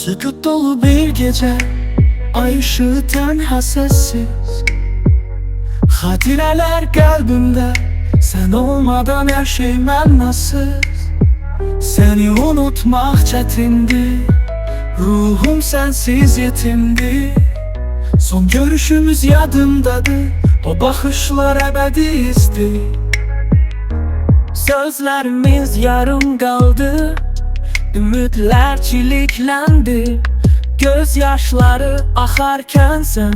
Sükut dolu bir gece, ay ışığı tenha sessiz. Hatireler kalbimde, sen olmadan her şey mənasız. Seni unutmak çetindi, ruhum sensiz yetimdi. Son görüşümüz yadımdadır, o bakışlar ebediyizdi. Sözlerimiz yarım kaldı, ümitler çiliklendi. Gözyaşları akarken sen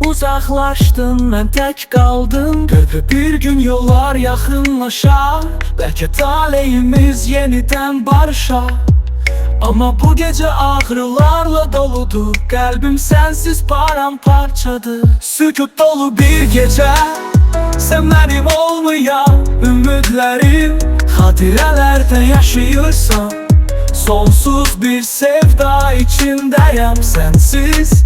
uzaklaştın, ben tek kaldım. Bir gün yollar yakınlaşar, belki talihimiz yeniden barışar. Ama bu gece ağrılarla doludur, kalbim sensiz paramparçadır. Sükut dolu bir gece, sen benim olmayan ümitlerim. Hatirelerde yaşıyorsan, sonsuz bir sevda içindeyim sensiz.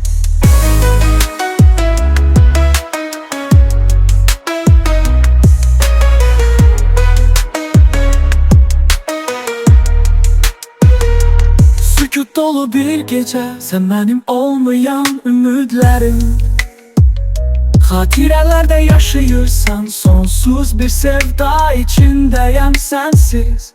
Sükut dolu bir gece, sen benim olmayan ümitlerim. Hatirelerde yaşıyorsan, sonsuz bir sevda içindeyim sensiz.